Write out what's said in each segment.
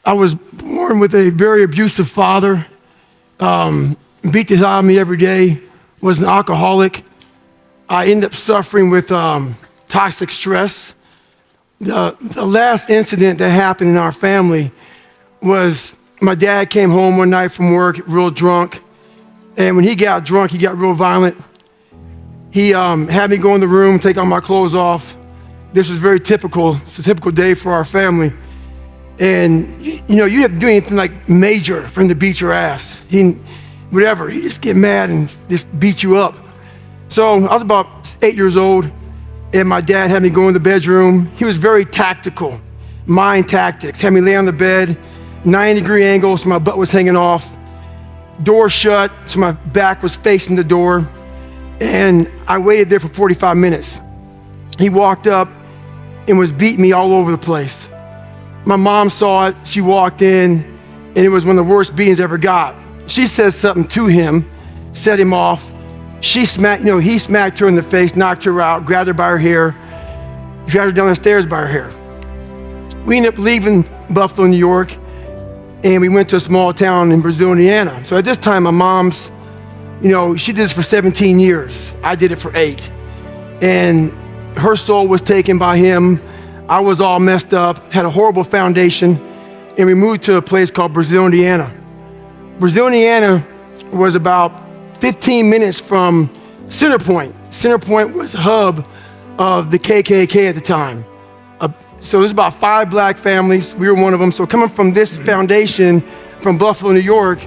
I was born with a very abusive father, beat the hell out of me every day, was an alcoholic. I ended up suffering with toxic stress. The last incident that happened in our family was my dad came home one night from work real drunk. And when he got drunk, he got real violent. He had me go in the room, take all my clothes off. This was very typical. It's a typical day for our family. And you didn't have to do anything like major for him to beat your ass. He just get mad and just beat you up. So I was about 8 years old, and my dad had me go in the bedroom. He was very tactical, mind tactics. Had me lay on the bed, 90-degree angle, so my butt was hanging off. Door shut, so my back was facing the door. And I waited there for 45 minutes. He walked up and was beating me all over the place. My mom saw it, she walked in, and it was one of the worst beatings I ever got. She said something to him, set him off. He smacked her in the face, knocked her out, grabbed her by her hair, dragged her down the stairs by her hair. We ended up leaving Buffalo, New York, and we went to a small town in Brazil, Indiana. So at this time, my mom's, she did this for 17 years. I did it for 8. And her soul was taken by him. I was all messed up, had a horrible foundation, and we moved to a place called Brazil, Indiana. Brazil, Indiana was about 15 minutes from Center Point. Center Point was the hub of the KKK at the time. So there's about 5 black families. We were one of them. So coming from this foundation from Buffalo, New York,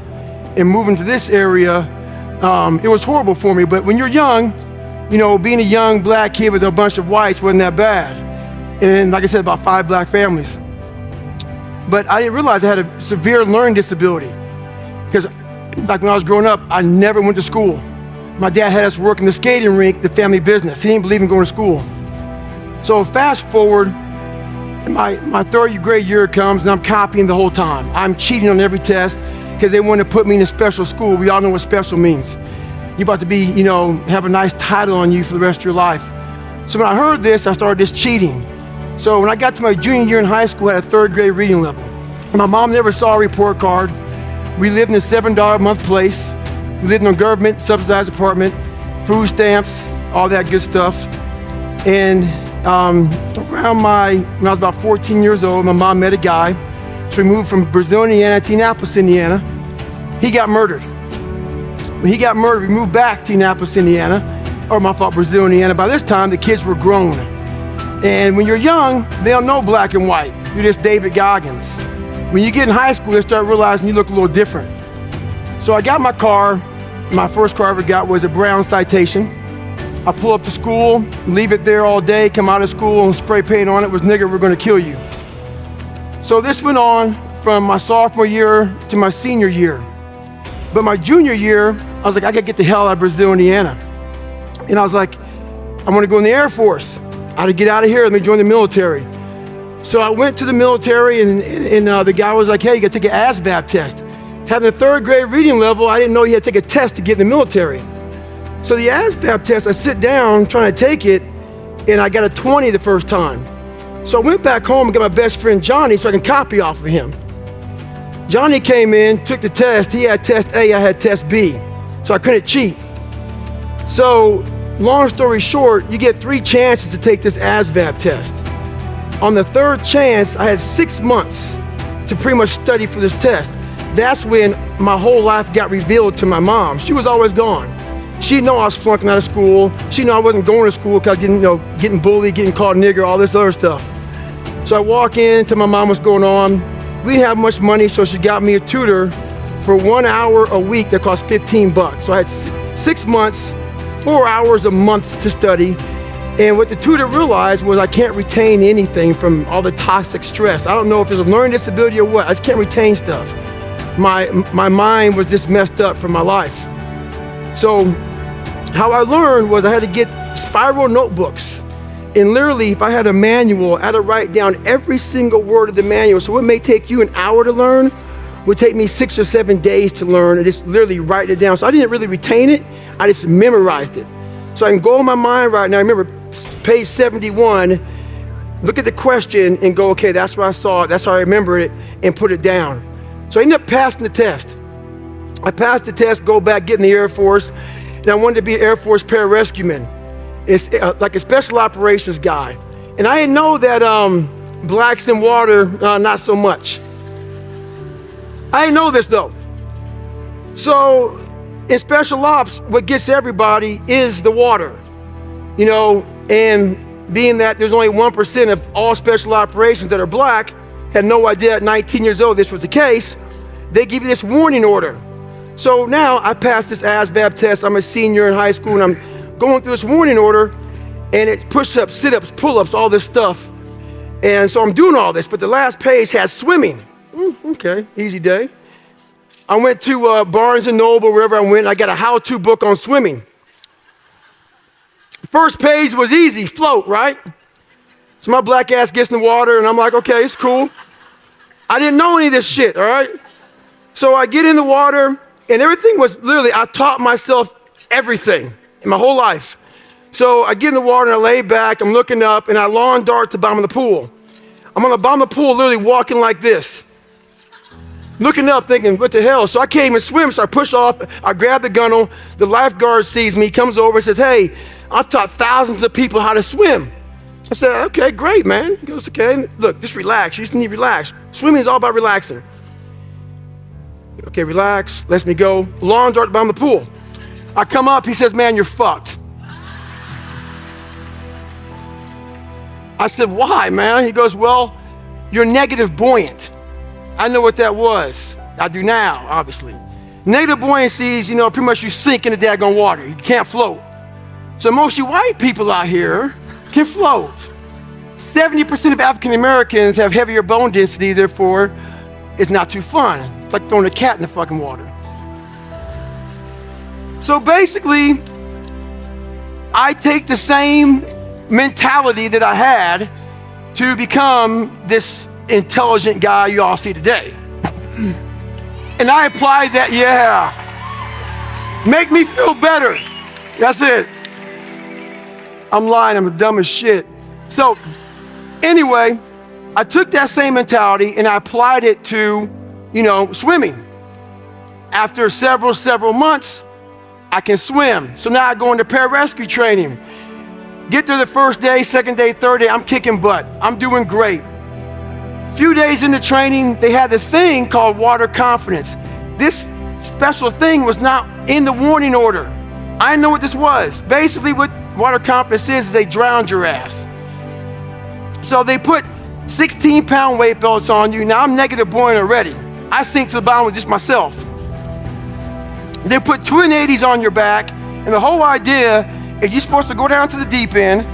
and moving to this area, it was horrible for me. But when you're young, being a young black kid with a bunch of whites wasn't that bad. And like I said, about 5 black families. But I didn't realize I had a severe learning disability. Because like when I was growing up, I never went to school. My dad had us work in the skating rink, the family business. He didn't believe in going to school. So fast forward, my 3rd grade year comes and I'm copying the whole time. I'm cheating on every test because they want to put me in a special school. We all know what special means. You're about to be, have a nice title on you for the rest of your life. So when I heard this, I started just cheating. So when I got to my junior year in high school, I had a 3rd grade reading level. My mom never saw a report card. We lived in a $7 a month place. We lived in a government subsidized apartment, food stamps, all that good stuff. And when I was about 14 years old, my mom met a guy. So we moved from Brazil, Indiana to Indianapolis, Indiana. He got murdered. When he got murdered, we moved back to Indianapolis, Indiana, Brazil, Indiana. By this time, the kids were grown. And when you're young, they don't know black and white. You're just David Goggins. When you get in high school, they start realizing you look a little different. So I got my car. My first car I ever got was a brown Citation. I pull up to school, leave it there all day, come out of school and spray paint on it was, "Nigger, we're gonna kill you." So this went on from my sophomore year to my senior year. But my junior year, I was like, I gotta get the hell out of Brazil, Indiana. And I was like, I wanna go in the Air Force. I had to get out of here, let me join the military. So I went to the military and the guy was like, hey, you gotta take an ASVAB test. Having a 3rd grade reading level, I didn't know you had to take a test to get in the military. So the ASVAB test, I sit down trying to take it, and I got a 20 the first time. So I went back home and got my best friend Johnny so I can copy off of him. Johnny came in, took the test. He had test A, I had test B. So I couldn't cheat. So long story short, you get 3 chances to take this ASVAB test. On the 3rd chance, I had 6 months to pretty much study for this test. That's when my whole life got revealed to my mom. She was always gone. She didn't know I was flunking out of school. She knew I wasn't going to school because I didn't getting bullied, getting called nigger, all this other stuff. So I walk in, tell my mom what's going on. We didn't have much money, so she got me a tutor for 1 hour a week that cost $15. So I had 6 months, 4 hours a month to study. And what the tutor realized was I can't retain anything from all the toxic stress. I don't know if it's a learning disability or what, I just can't retain stuff. My mind was just messed up from my life. So how I learned was I had to get spiral notebooks. And literally, if I had a manual, I had to write down every single word of the manual. So what may take you an hour to learn would take me 6 or 7 days to learn, and just literally write it down. So I didn't really retain it, I just memorized it. So I can go in my mind right now. I remember page 71, look at the question and go, okay, that's what I saw, that's how I remember it, and put it down. So I ended up passing the test. I passed the test, go back, get in the Air Force, and I wanted to be an Air Force pararescueman. It's like a special operations guy. And I didn't know that blacks in water, not so much. I didn't know this though. So in special ops, what gets everybody is the water, you know, and being that there's only 1% of all special operations that are black, had no idea at 19 years old this was the case, they give you this warning order. So now I passed this ASVAB test, I'm a senior in high school, and I'm going through this warning order, and it's push-ups, sit-ups, pull-ups, all this stuff. And so I'm doing all this, but the last page has swimming. Okay, easy day. I went to Barnes & Noble, wherever I went, I got a how-to book on swimming. First page was easy, float, right? So my black ass gets in the water, and I'm like, okay, it's cool. I didn't know any of this shit, all right? So I get in the water, and everything was literally, I taught myself everything in my whole life. So I get in the water, and I lay back, I'm looking up, and I lawn dart to the bottom of the pool. I'm on the bottom of the pool, literally walking like this. Looking up, thinking, what the hell? So I can't even swim, so I push off, I grab the gunnel, the lifeguard sees me, comes over and says, hey, I've taught thousands of people how to swim. I said, okay, great, man. He goes, okay, look, just relax, you just need to relax. Swimming is all about relaxing. Okay, relax, lets me go, lawn dart down the pool. I come up, he says, man, you're fucked. I said, why, man? He goes, well, you're negative buoyant. I know what that was. I do now, obviously. Negative buoyancy is, you know, pretty much you sink in the daggone water. You can't float. So most of you white people out here can float. 70% of African Americans have heavier bone density, therefore, it's not too fun. It's like throwing a cat in the fucking water. So basically, I take the same mentality that I had to become this intelligent guy you all see today. And I applied that, yeah. Make me feel better. That's it. I'm lying, I'm dumb as shit. So anyway, I took that same mentality and I applied it to, you know, swimming. After several months, I can swim. So now I go into pararescue training. Get there the first day, second day, third day, I'm kicking butt. I'm doing great. A few days into training, they had this thing called water confidence. This special thing was not in the warning order. I didn't know what this was. Basically what water confidence is they drowned your ass. So they put 16-pound weight belts on you. Now I'm negative buoyant already. I sink to the bottom with just myself. They put twin 80s on your back, and the whole idea is you're supposed to go down to the deep end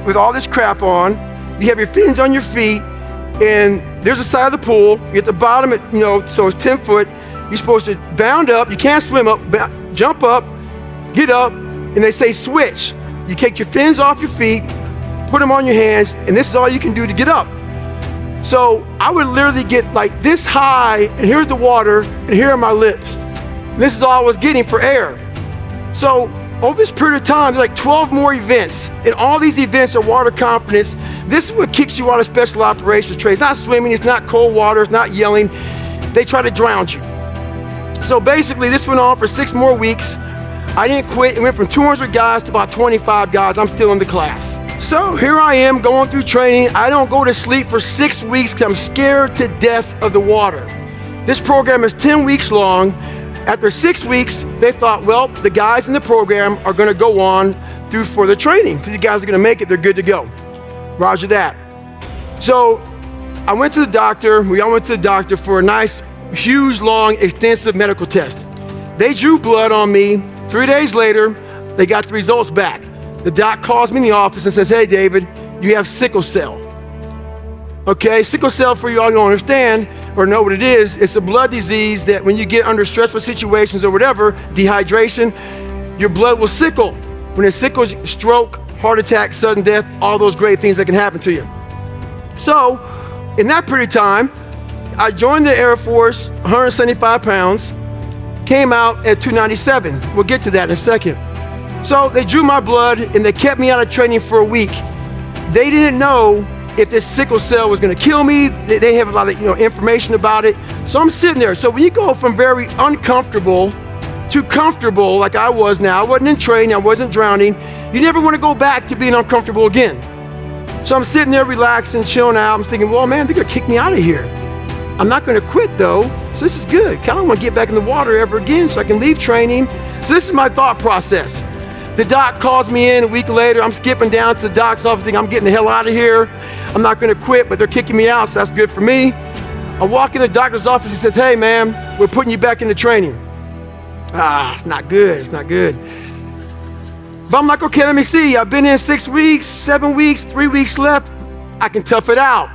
with all this crap on. You have your fins on your feet, and there's a side of the pool. You're at the bottom, you know, so it's 10 foot. You're supposed to bound up. You can't swim up, jump up, get up, and they say switch. You take your fins off your feet, put them on your hands, and this is all you can do to get up. So I would literally get like this high, and here's the water, and here are my lips. This is all I was getting for air. So over this period of time, there's like 12 more events, and all these events are water confidence. This is what kicks you out of special operations trade. It's not swimming, it's not cold water, it's not yelling. They try to drown you. So basically, this went on for 6 more weeks. I didn't quit. It went from 200 guys to about 25 guys. I'm still in the class. So here I am going through training. I don't go to sleep for 6 weeks because I'm scared to death of the water. This program is 10 weeks long. After 6 weeks, they thought, well, the guys in the program are gonna go on through further training because you guys are gonna make it, they're good to go. Roger that. So I went to the doctor, we all went to the doctor for a nice, huge, long, extensive medical test. They drew blood on me. 3 days later, they got the results back. The doc calls me in the office and says, hey, David, you have sickle cell. Okay, sickle cell, for you all who don't understand or know what it is, it's a blood disease that when you get under stressful situations or whatever, dehydration, your blood will sickle. When it sickles, stroke, heart attack, sudden death, all those great things that can happen to you. So, in that period of time, I joined the Air Force, 175 pounds, came out at 297. We'll get to that in a second. So they drew my blood and they kept me out of training for a week. They didn't know if this sickle cell was gonna kill me. They have a lot of information about it. So I'm sitting there. So when you go from very uncomfortable to comfortable, like I was now, I wasn't in training, I wasn't drowning, you never wanna go back to being uncomfortable again. So I'm sitting there relaxing, chilling out. I'm thinking, well, man, they're gonna kick me out of here. I'm not gonna quit though, so this is good. I don't wanna get back in the water ever again so I can leave training. So this is my thought process. The doc calls me in a week later. I'm skipping down to the doc's office thinking I'm getting the hell out of here. I'm not gonna quit, but they're kicking me out, so that's good for me. I walk in the doctor's office, he says, hey man, we're putting you back into training. It's not good, it's not good. But I'm like, okay, let me see. I've been in 6 weeks, 7 weeks, 3 weeks left. I can tough it out.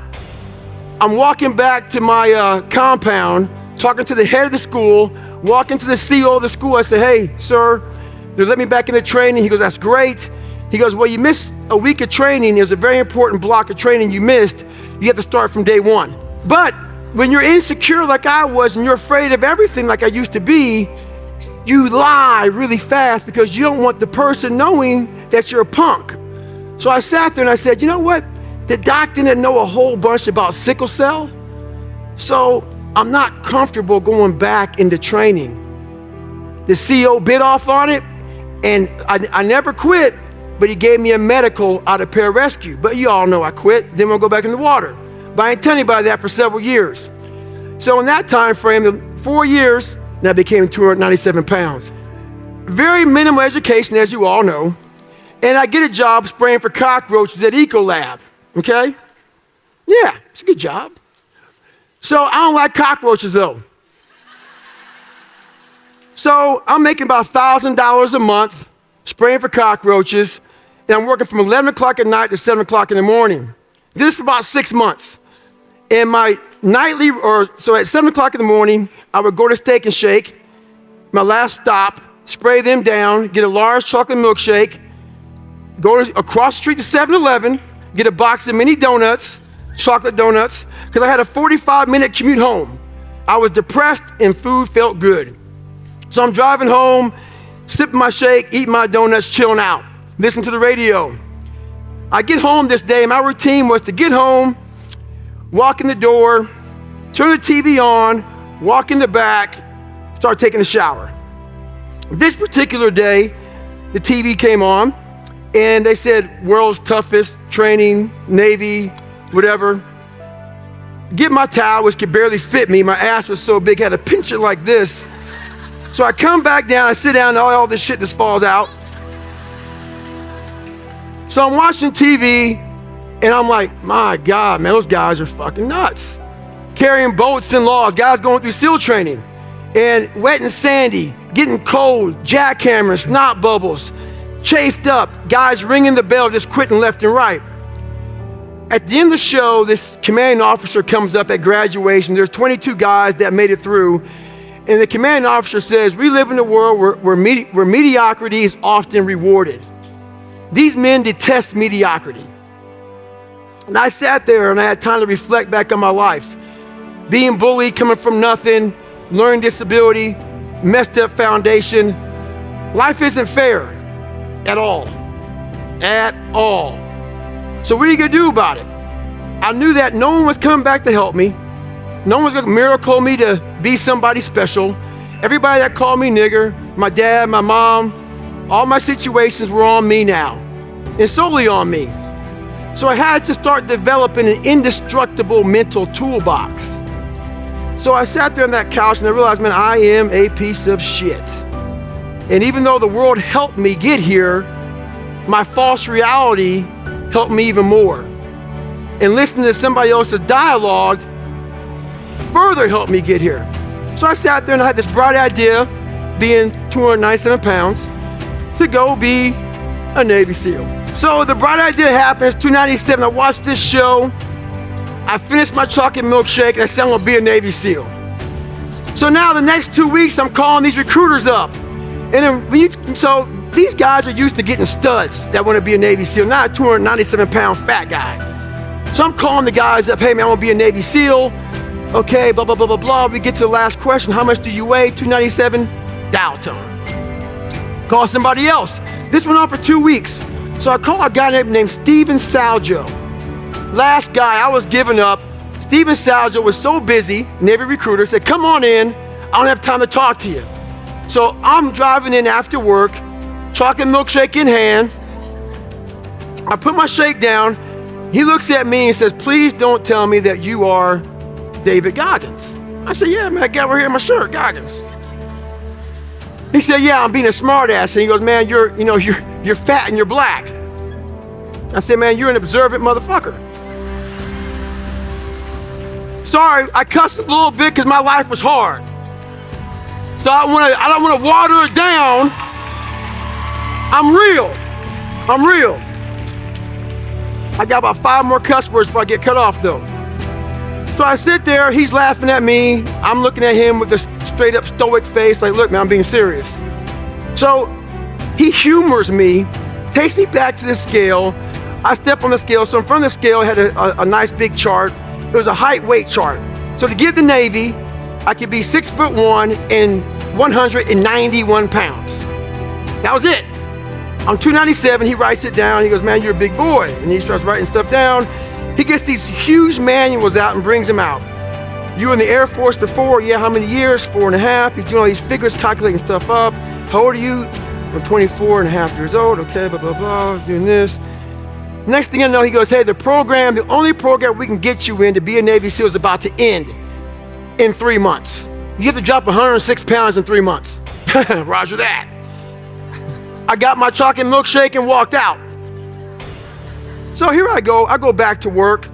I'm walking back to my compound, talking to the head of the school, walking to the CEO of the school. I said, hey, sir, they let me back into training. He goes, that's great. He goes, well, you missed a week of training. There's a very important block of training you missed. You have to start from day one. But when you're insecure like I was and you're afraid of everything like I used to be, you lie really fast because you don't want the person knowing that you're a punk. So I sat there and I said, you know what? The doc didn't know a whole bunch about sickle cell. So I'm not comfortable going back into training. The CEO bid off on it and I never quit, but he gave me a medical out of pararescue. But you all know I quit, didn't want to go back in the water. But I didn't tell anybody that for several years. So in that time frame, 4 years, and I became 297 pounds. Very minimal education, as you all know. And I get a job spraying for cockroaches at Ecolab, okay? Yeah, it's a good job. So I don't like cockroaches though. So I'm making about $1,000 a month spraying for cockroaches, and I'm working from 11 o'clock at night to 7 o'clock in the morning. Did this for about 6 months. And my nightly, so at 7 o'clock in the morning, I would go to Steak and Shake, my last stop, spray them down, get a large chocolate milkshake, go across the street to 7-Eleven, get a box of mini donuts, chocolate donuts, because I had a 45-minute commute home. I was depressed and food felt good. So I'm driving home, sipping my shake, eating my donuts, chilling out, listening to the radio. I get home this day, my routine was to get home, walk in the door, turn the TV on, walk in the back, start taking a shower. This particular day, the TV came on, and they said, world's toughest training, Navy, whatever. Get my towel, which could barely fit me. My ass was so big, I had to pinch it like this. So I come back down, I sit down, and all this shit just falls out. So I'm watching TV, and I'm like, my God, man, those guys are fucking nuts. Carrying boats and logs, guys going through SEAL training, and wet and sandy, getting cold, jackhammers, snot bubbles, chafed up, guys ringing the bell, just quitting left and right. At the end of the show, this commanding officer comes up at graduation. There's 22 guys that made it through, and the commanding officer says, we live in a world where mediocrity is often rewarded. These men detest mediocrity. And I sat there and I had time to reflect back on my life. Being bullied, coming from nothing, learning disability, messed up foundation. Life isn't fair at all, at all. So what are you gonna do about it? I knew that no one was coming back to help me. No one was gonna miracle me to be somebody special. Everybody that called me nigger, my dad, my mom, all my situations were on me now, and solely on me. So I had to start developing an indestructible mental toolbox. So I sat there on that couch and I realized, man, I am a piece of shit. And even though the world helped me get here, my false reality helped me even more. And listening to somebody else's dialogue further helped me get here. So I sat there and I had this bright idea, being 297 pounds, to go be a Navy SEAL. So the bright idea happens, 297, I watched this show, I finished my chocolate milkshake, and I said I'm gonna be a Navy SEAL. So now the next 2 weeks, I'm calling these recruiters up. And then so these guys are used to getting studs that wanna be a Navy SEAL, not a 297-pound fat guy. So I'm calling the guys up, hey man, I wanna be a Navy SEAL. Okay, blah, blah, blah, blah, blah. We get to the last question, how much do you weigh? 297, dial tone. Call somebody else. This went on for 2 weeks. So I call a guy named Steven Saljo. last guy, I was giving up. Steven Saljo was so busy, Navy recruiter, said, come on in, I don't have time to talk to you. So I'm driving in after work, chocolate milkshake in hand. I put my shake down. He looks at me and says, please don't tell me that you are David Goggins. I said, yeah, man, I got right here in my shirt, Goggins. He said, yeah, I'm being a smart ass. And he goes, man, you're fat and you're black. I said, man, you're an observant motherfucker. Sorry, I cussed a little bit because my life was hard. So I don't want to water it down. I'm real. I got about 5 more cuss words before I get cut off though. So I sit there, he's laughing at me. I'm looking at him with a straight up stoic face, like, look, man, I'm being serious. So he humors me, takes me back to the scale. I step on the scale. So in front of the scale, I had a nice big chart. It was a height weight chart. So to give the Navy, I could be 6'1" and 191 pounds. That was it. I'm 297, he writes it down. He goes, man, you're a big boy. And he starts writing stuff down. He gets these huge manuals out and brings them out. You were in the Air Force before? Yeah, how many years? 4.5. He's doing all these figures, calculating stuff up. How old are you? I'm 24 and a half years old. Okay, blah, blah, blah, doing this. Next thing I know, he goes, hey, the only program we can get you in to be a Navy SEAL is about to end in 3 months. You have to drop 106 pounds in 3 months. Roger that. I got my chocolate milkshake and walked out. So here I go back to work,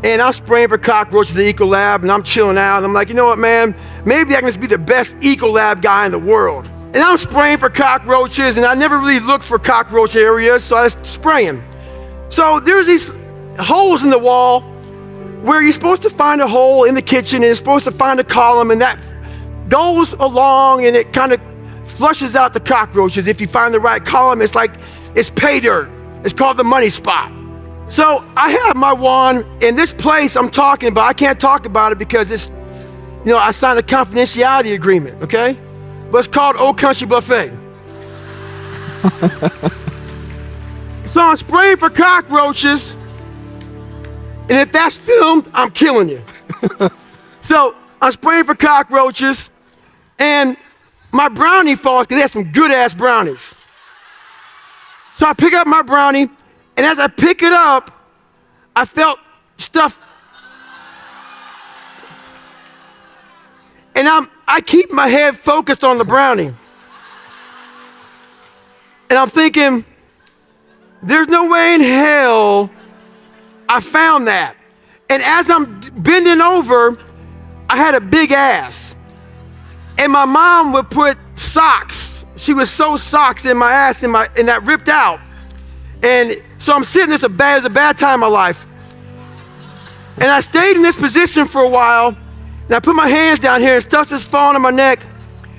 and I'm spraying for cockroaches at Ecolab, and I'm chilling out, and I'm like, you know what, man, maybe I can just be the best Ecolab guy in the world. And I'm spraying for cockroaches, and I never really looked for cockroach areas, so I was spraying. So there's these holes in the wall where you're supposed to find a hole in the kitchen, and it's supposed to find a column, and that goes along, and it kind of flushes out the cockroaches. If you find the right column, it's pay dirt. It's called the money spot. So I have my wand in this place I'm talking about. I can't talk about it because it's, I signed a confidentiality agreement, okay? But it's called Old Country Buffet. So I'm spraying for cockroaches, and if that's filmed, I'm killing you. So I'm spraying for cockroaches, and my brownie falls because they had some good ass brownies. So I pick up my brownie, and as I pick it up, I felt stuff. And I keep my head focused on the brownie. And I'm thinking, there's no way in hell I found that. And as I'm bending over, I had a big ass. And my mom would put socks. She would sew socks in my ass and that ripped out. And so I'm sitting, it was a bad time in my life. And I stayed in this position for a while, and I put my hands down here and stuff's just falling on my neck.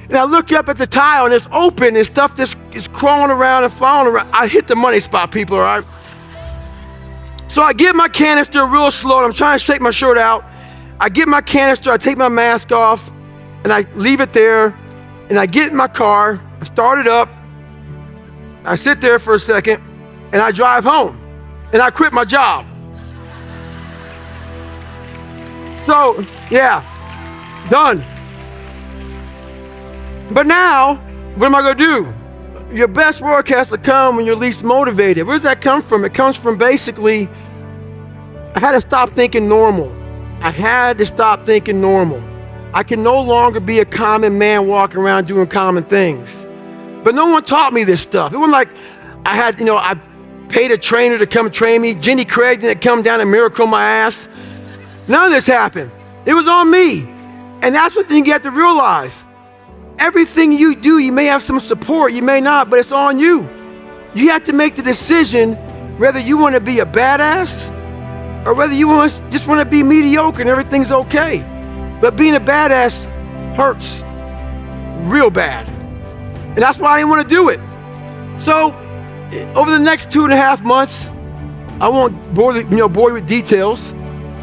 And I look up at the tile and it's open and stuff just is crawling around and falling around. I hit the money spot, people, all right? So I get my canister real slow, and I'm trying to shake my shirt out. I get my canister, I take my mask off, and I leave it there, and I get in my car, I start it up, I sit there for a second, and I drive home, and I quit my job. So, yeah, done. But now, what am I gonna do? Your best work has to come when you're least motivated. Where does that come from? It comes from basically, I had to stop thinking normal. I had to stop thinking normal. I can no longer be a common man walking around doing common things. But no one taught me this stuff. It wasn't like I had, I paid a trainer to come train me. Jenny Craig didn't come down and miracle my ass. None of this happened. It was on me. And that's what you have to realize. Everything you do, you may have some support, you may not, but it's on you. You have to make the decision whether you want to be a badass or whether you just want to be mediocre and everything's okay. But being a badass hurts real bad. And that's why I didn't want to do it. So over the next 2.5 months, I won't bore you with details.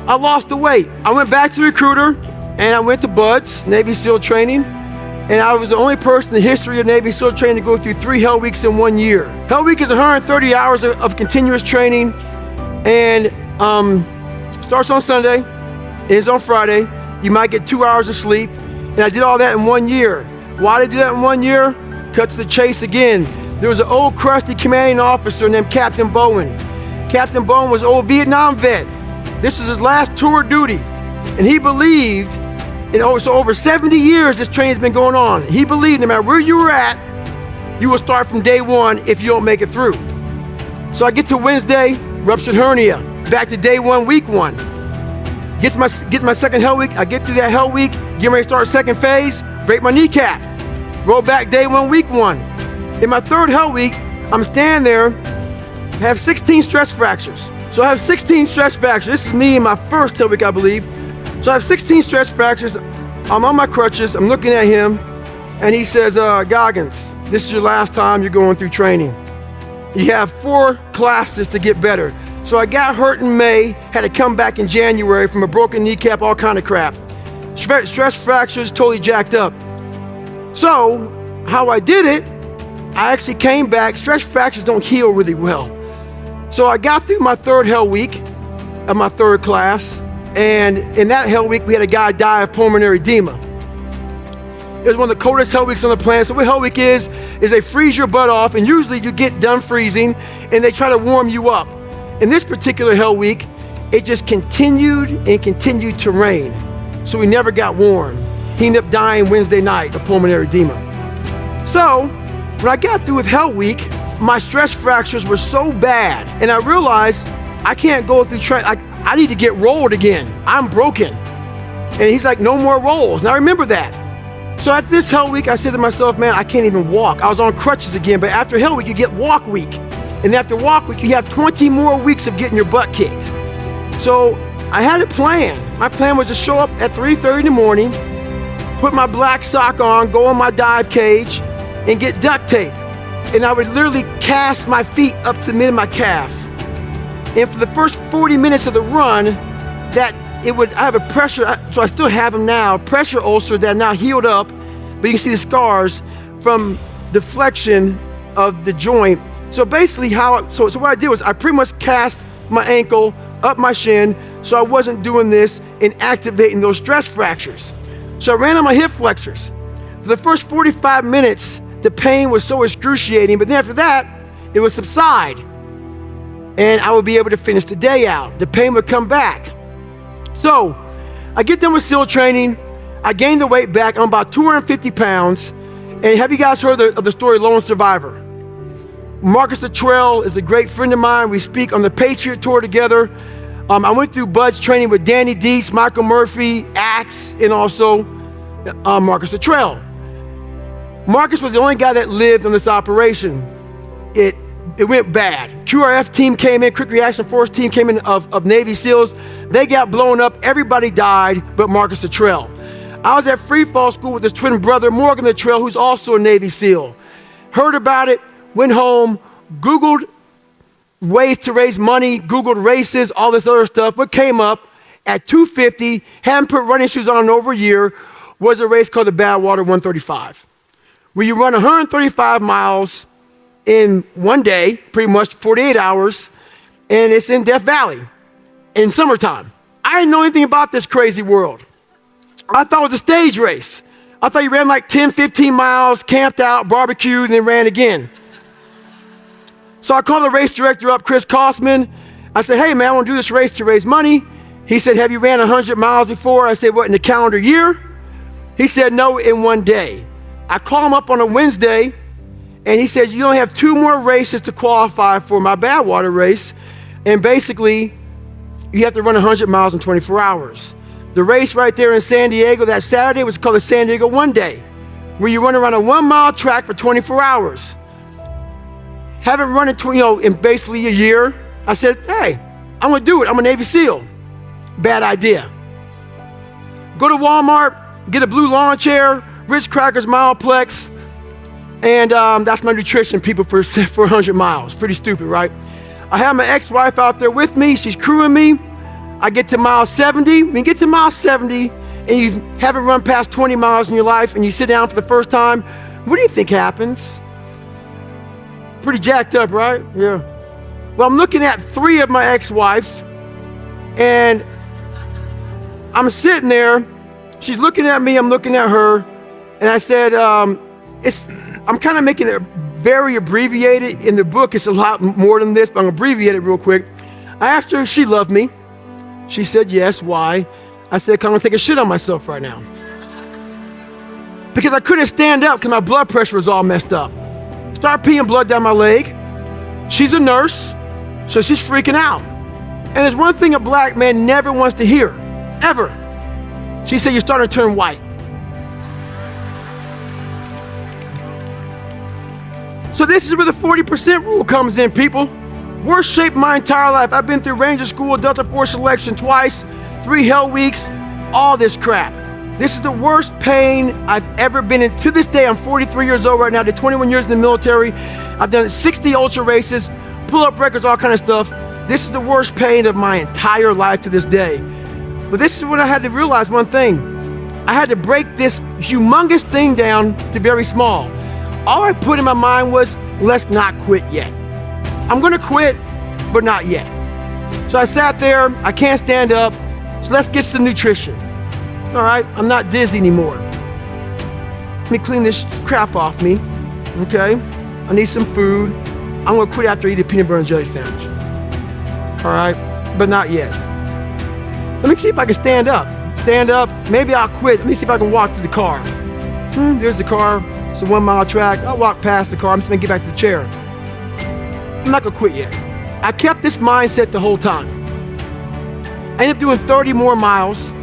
I lost the weight. I went back to the recruiter and I went to Buds, Navy SEAL training. And I was the only person in the history of Navy SEAL training to go through 3 Hell Weeks in 1 year. Hell Week is 130 hours of continuous training. And Starts on Sunday, ends on Friday. You might get 2 hours of sleep. And I did all that in 1 year. Why did I do that in 1 year? Cut to the chase again. There was an old crusty commanding officer named Captain Bowen. Captain Bowen was an old Vietnam vet. This was his last tour of duty. And he believed, so over 70 years this training's been going on. He believed no matter where you were at, you will start from day one if you don't make it through. So I get to Wednesday, ruptured hernia. Back to day one, week one. Get my second hell week. I get through that hell week, get ready to start second phase, break my kneecap. Roll back day one, week one. In my third hell week, I'm standing there, have 16 stress fractures. So I have 16 stress fractures. This is me in my first hell week, I believe. So I have 16 stress fractures. I'm on my crutches. I'm looking at him, and he says, Goggins, this is your last time you're going through training. You have 4 classes to get better. So I got hurt in May, had to come back in January from a broken kneecap, all kind of crap. Stress fractures, totally jacked up. So how I did it, I actually came back. Stress fractures don't heal really well. So I got through my third hell week of my third class, and in that hell week, we had a guy die of pulmonary edema. It was one of the coldest hell weeks on the planet. So what hell week is they freeze your butt off, and usually you get done freezing, and they try to warm you up. In this particular hell week, it just continued and continued to rain. So we never got warm. He ended up dying Wednesday night of pulmonary edema. So when I got through with hell week, my stress fractures were so bad, and I realized I can't go through I need to get rolled again. I'm broken. And he's like, no more rolls. And I remember that. So at this hell week, I said to myself, man, I can't even walk. I was on crutches again, but after hell week, you get walk week. And after walk week, you have 20 more weeks of getting your butt kicked. So I had a plan. My plan was to show up at 3:30 in the morning, put my black sock on, go on my dive cage, and get duct tape. And I would literally cast my feet up to the mid of my calf. And for the first 40 minutes of the run, I have a pressure, so I still have them now, pressure ulcers that are now healed up, but you can see the scars from deflection of the joint. So basically so what I did was I pretty much cast my ankle up my shin so I wasn't doing this and activating those stress fractures. So I ran on my hip flexors. For the first 45 minutes, the pain was so excruciating, but then after that, it would subside. And I would be able to finish the day out. The pain would come back. So I get done with SEAL training. I gained the weight back. I'm about 250 pounds. And have you guys heard of the story Lone Survivor? Marcus Luttrell is a great friend of mine. We speak on the Patriot Tour together. I went through Bud's training with Danny Dietz, Michael Murphy, Axe, and also Marcus Luttrell. Marcus was the only guy that lived on this operation. It went bad. QRF team came in, Quick Reaction Force team came in of Navy SEALs. They got blown up. Everybody died but Marcus Luttrell. I was at free fall school with his twin brother, Morgan Luttrell, who's also a Navy SEAL. Heard about it, went home, Googled ways to raise money, Googled races, all this other stuff. What came up at 250, hadn't put running shoes on in over a year, was a race called the Badwater 135, where you run 135 miles in one day, pretty much 48 hours, and it's in Death Valley in summertime. I didn't know anything about this crazy world. I thought it was a stage race. I thought you ran like 10, 15 miles, camped out, barbecued, and then ran again. So I called the race director up, Chris Kosman. I said, hey man, I want to do this race to raise money. He said, have you ran 100 miles before? I said, what, in the calendar year? He said, no, in one day. I called him up on a Wednesday, and he says, you only have 2 more races to qualify for my Badwater race. And basically, you have to run 100 miles in 24 hours. The race right there in San Diego that Saturday was called the San Diego One Day, where you run around a 1-mile track for 24 hours. Haven't run it in basically a year. I said, hey, I'm gonna do it. I'm a Navy SEAL. Bad idea. Go to Walmart, get a blue lawn chair, Ritz Crackers Mileplex, and that's my nutrition, people, for 100 miles. Pretty stupid, right? I have my ex-wife out there with me. She's crewing me. I get to mile 70. When you get to mile 70 and you haven't run past 20 miles in your life and you sit down for the first time, what do you think happens? Pretty jacked up, right? Yeah. Well, I'm looking at 3 of my ex-wife And I'm sitting there, she's looking at me, I'm looking at her, and I said, I'm kind of making it very abbreviated. In the book, it's a lot more than this, but I'm gonna abbreviate it real quick. I asked her if she loved me. She said yes. Why? I said, 'cause I'm gonna take a shit on myself right now. Because I couldn't stand up because my blood pressure was all messed up. Started peeing blood down my leg. She's a nurse, so she's freaking out. And there's one thing a black man never wants to hear, ever. She said, you're starting to turn white. So this is where the 40% rule comes in, people. Worst shape my entire life. I've been through Ranger School, Delta Force selection twice, 3 hell weeks, all this crap. This is the worst pain I've ever been in. To this day, I'm 43 years old right now. I did 21 years in the military. I've done 60 ultra races, pull-up records, all kind of stuff. This is the worst pain of my entire life to this day. But this is when I had to realize one thing. I had to break this humongous thing down to very small. All I put in my mind was, let's not quit yet. I'm gonna quit, but not yet. So I sat there, I can't stand up, so let's get some nutrition. All right, I'm not dizzy anymore. Let me clean this crap off me, okay? I need some food. I'm gonna quit after I eat a peanut butter and jelly sandwich. All right, but not yet. Let me see if I can stand up. Stand up, maybe I'll quit. Let me see if I can walk to the car. There's the car, it's a 1 mile track. I'll walk past the car, I'm just gonna get back to the chair. I'm not gonna quit yet. I kept this mindset the whole time. I ended up doing 30 more miles.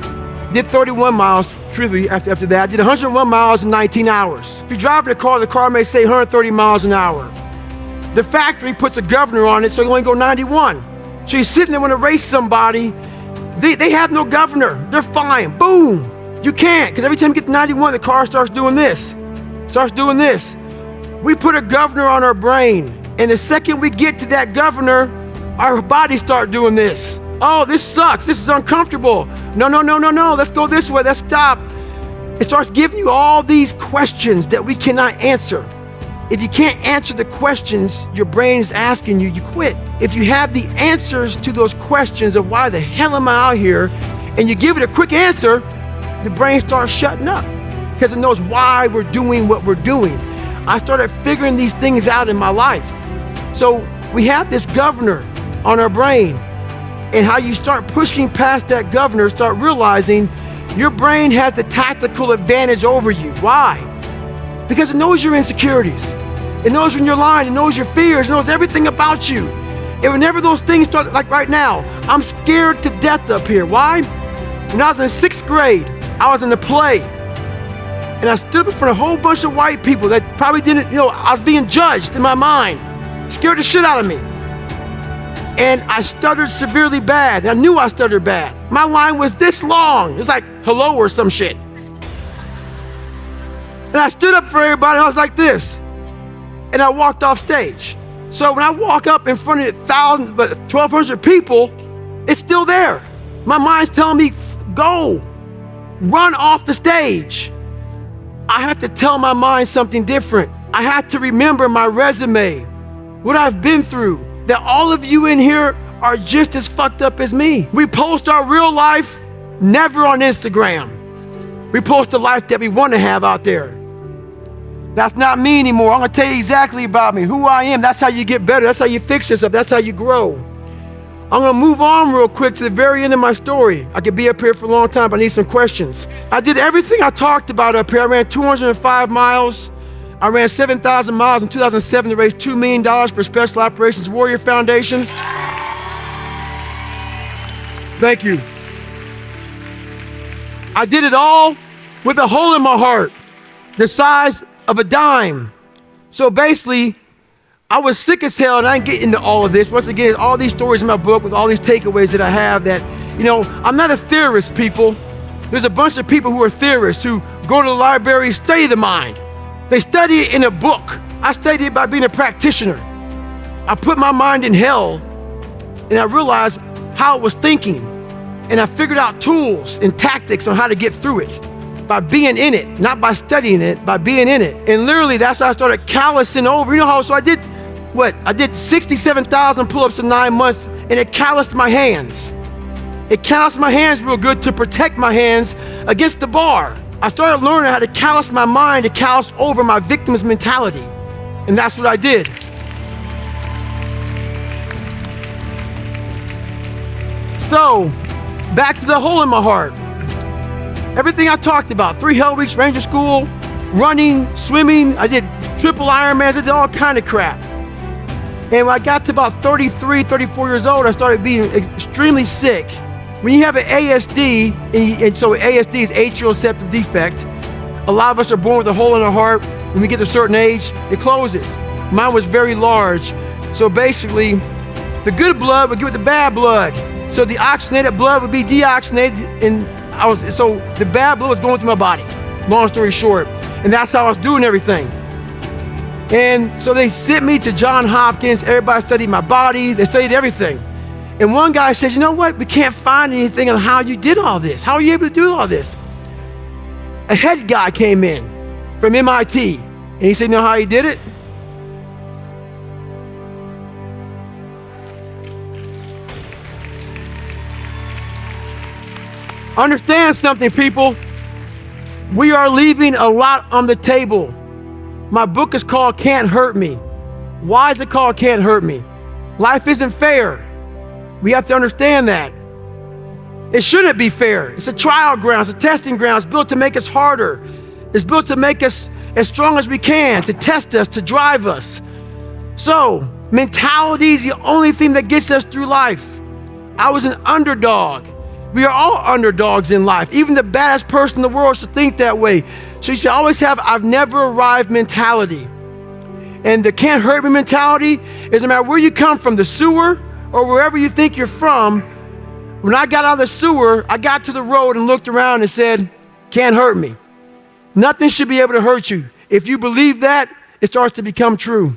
Did 31 miles, truthfully, after that. I did 101 miles in 19 hours. If you drive in the car may say 130 miles an hour. The factory puts a governor on it, so you only go 91. So you're sitting there when to race somebody, they have no governor. They're fine, boom. You can't, because every time you get to 91, the car starts doing this. We put a governor on our brain, and the second we get to that governor, our bodies start doing this. Oh, this sucks, this is uncomfortable. No, let's go this way, let's stop. It starts giving you all these questions that we cannot answer. If you can't answer the questions your brain is asking you, you quit. If you have the answers to those questions of why the hell am I out here, and you give it a quick answer, the brain starts shutting up because it knows why we're doing what we're doing. I started figuring these things out in my life. So we have this governor on our brain, and how you start pushing past that governor, start realizing your brain has the tactical advantage over you. Why? Because it knows your insecurities. It knows when you're lying, it knows your fears, it knows everything about you. And whenever those things start, like right now, I'm scared to death up here. Why? When I was in 6th grade, I was in a play, and I stood up in front of a whole bunch of white people that probably didn't, I was being judged in my mind, scared the shit out of me. And I stuttered severely bad. I knew I stuttered bad. My line was this long. It's like hello or some shit. And I stood up for everybody, and I was like this. And I walked off stage. So when I walk up in front of 1,200 people, it's still there. My mind's telling me, go, run off the stage. I have to tell my mind something different. I have to remember my resume, what I've been through, that all of you in here are just as fucked up as me. We post our real life, never on Instagram. We post the life that we want to have out there. That's not me anymore. I'm gonna tell you exactly about me, who I am. That's how you get better. That's how you fix yourself. That's how you grow. I'm gonna move on real quick to the very end of my story. I could be up here for a long time, but I need some questions. I did everything I talked about up here. I ran 205 miles. I ran 7,000 miles in 2007 to raise $2 million for Special Operations Warrior Foundation. Thank you. I did it all with a hole in my heart, the size of a dime. So basically, I was sick as hell, and I didn't get into all of this. Once again, all these stories in my book with all these takeaways that I have that, I'm not a theorist, people. There's a bunch of people who are theorists who go to the library, study the mind. They study it in a book. I studied it by being a practitioner. I put my mind in hell, and I realized how it was thinking. And I figured out tools and tactics on how to get through it by being in it, not by studying it, by being in it. And literally, that's how I started callousing over. So I did 67,000 pull-ups in 9 months, and it calloused my hands. It calloused my hands real good to protect my hands against the bar. I started learning how to callous my mind, to callous over my victim's mentality. And that's what I did. So, back to the hole in my heart. Everything I talked about, 3 hell weeks, Ranger School, running, swimming, I did triple Ironmans, I did all kind of crap. And when I got to about 33, 34 years old, I started being extremely sick. When you have an ASD, and so ASD is atrial septal defect, a lot of us are born with a hole in our heart. When we get to a certain age, it closes. Mine was very large. So basically, the good blood would get with the bad blood. So the oxygenated blood would be deoxygenated, and so the bad blood was going through my body, long story short. And that's how I was doing everything. And so they sent me to Johns Hopkins. Everybody studied my body. They studied everything. And one guy says, you know what? We can't find anything on how you did all this. How are you able to do all this? A head guy came in from MIT. And he said, you know how he did it? Understand something, people. We are leaving a lot on the table. My book is called Can't Hurt Me. Why is it called Can't Hurt Me? Life isn't fair. We have to understand that. It shouldn't be fair. It's a trial ground, it's a testing ground. It's built to make us harder. It's built to make us as strong as we can, to test us, to drive us. So, mentality is the only thing that gets us through life. I was an underdog. We are all underdogs in life. Even the baddest person in the world should think that way. So you should always have I've never arrived mentality. And the can't hurt me mentality is no matter where you come from, the sewer or wherever you think you're from. When I got out of the sewer, I got to the road and looked around and said, can't hurt me. Nothing should be able to hurt you. If you believe that, it starts to become true.